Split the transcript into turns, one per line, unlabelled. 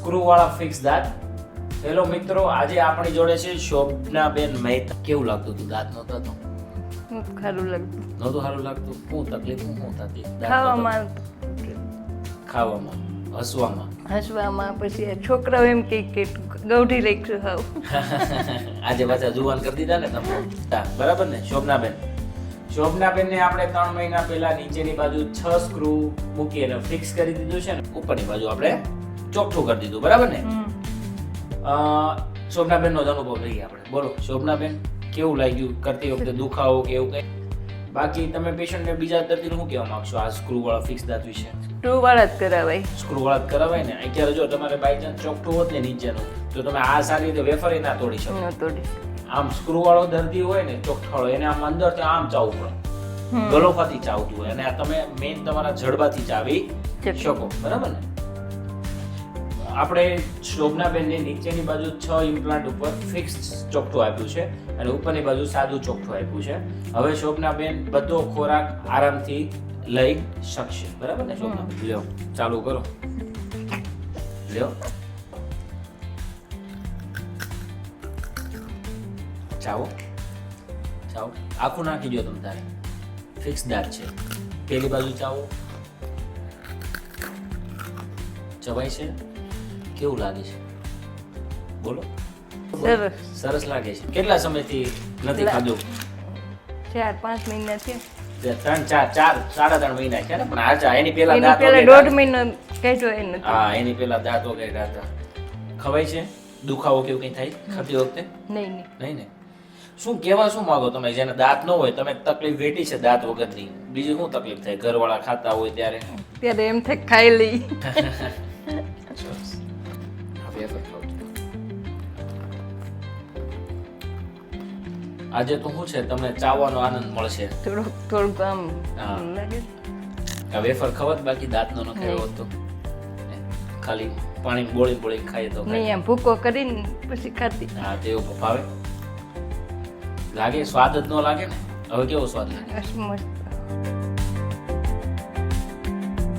Screw વાળા fix દાંત. Hello મિત્રો, આજે આપણી જોડે છે શોભનાબેન મહેતા. કેવું લાગતું હતું દાંત નહોતા તો?
સારું લાગતું.
નહોતું સારું લાગતું? શું તકલીફ શું થતી? ખાવામાં, હસવામાં.
પછી આ છોકરાઓ એમ કે ગૌઢી લઈશું હાવ.
આજે પાછા જુવાન કરી દીધા ને તમે. બરાબર ને શોભનાબેન? શોભનાબેન ને આપણે 3 મહિના પહેલા નીચેની બાજુ 6 સ્ક્રૂ મૂકી અને ફિક્સ કરી દીધું છે ને ઉપરની બાજુ આપણે ચોખ્ઠું કરી દીધું. બરાબર ને? શોભનાબેન નો અનુભવ લઈએ આપણે. બોલો શોભનાબેન, કેવું લાગ્યું કરતી વખતે? દુખાવો કે એવું કઈ? બાકી તમે પેશન્ટને બીજા દર્દીને શું કહેવા માંગશો આ સ્ક્રૂ વાળા ફિક્સ દાંત વિશે?
સ્ક્રૂ વાળા જ કરાવાય.
સ્ક્રૂ વાળા જ કરાવાય ને. અત્યારે જો તમારે બાય ચાન્સ ચોખ્ઠું હોત ને નીચેનું, તો તમે આ સારી રીતે વેફર ના તોડી શકો. આમ સ્ક્રૂ વાળો દર્દી હોય ને ચોખ્ઠાળો, એને આમ અંદરથી આમ ચાવવું પડે, ગલોફાથી ચાવતું હોય, અને આ તમે મેઇન તમારા જડબાથી ચાવી શકો. બરાબર ને? આપણે શોભનાબેનને નીચેની બાજુ 6 ઇમ્પ્લાન્ટ ઉપર ફિક્સ ચોખ્ઠું આપ્યું છે અને ઉપરની બાજુ સાદું ચોખ્ઠું આપ્યું છે. હવે શોભનાબેન બધો ખોરાક આરામથી લઈ શકશે. બરાબર ને શોભનાબેન? લ્યો ચાલુ કરો. લ્યો ચાવો ચાવો. આખું નાખી દો તમે તારે. ફિક્સ દાંત છે. પેલી બાજુ ચાવો. ચવાય છે? કેવું લાગે છે? બોલો.
સરસ.
સરસ લાગે છે. કેટલા સમયથી નથી ખાધું?
4-5 મહિના થયા.
3-4 મહિના છે ને. પણ આ એની પેલા
એની
દાંત
પહેલા
વગેરે-
1.5 મહિનો કહેજો એ નથી.
હા, એની પેલા દાંત વગેરે હતા. ખવાય છે? દુખાવો કેવું કઈ થાય ખાતી વખતે?
નહીં
નહીં ને. શું કહેવા શું માંગો તમે? જેને દાંત ન હોય, તમે તકલીફ વેઠી છે દાંત વગરની, બીજું શું તકલીફ થાય ઘરવાળા ખાતા હોય ત્યારે?
ત્યારે એમ થાય ખાઈ લઈ.
સરસ. હવે એ ખાઓ. આજે તો શું છે, તમને ચાવવાનો આનંદ મળશે.
થોડુંક આમ
હા.
લાગે.
આ વેફર ખવત, બાકી દાંતનો ન ખાયો હોત તો ખાલી પાણી બોળી બોળી ખાઈએ તો
નહીં આમ ભૂકો કરીને પછી ખાતી.
હા, તેવું ભાવે. લાગે સ્વાદ જ ન લાગે ને. હવે કેવો સ્વાદ લાગે?
મસ્ત.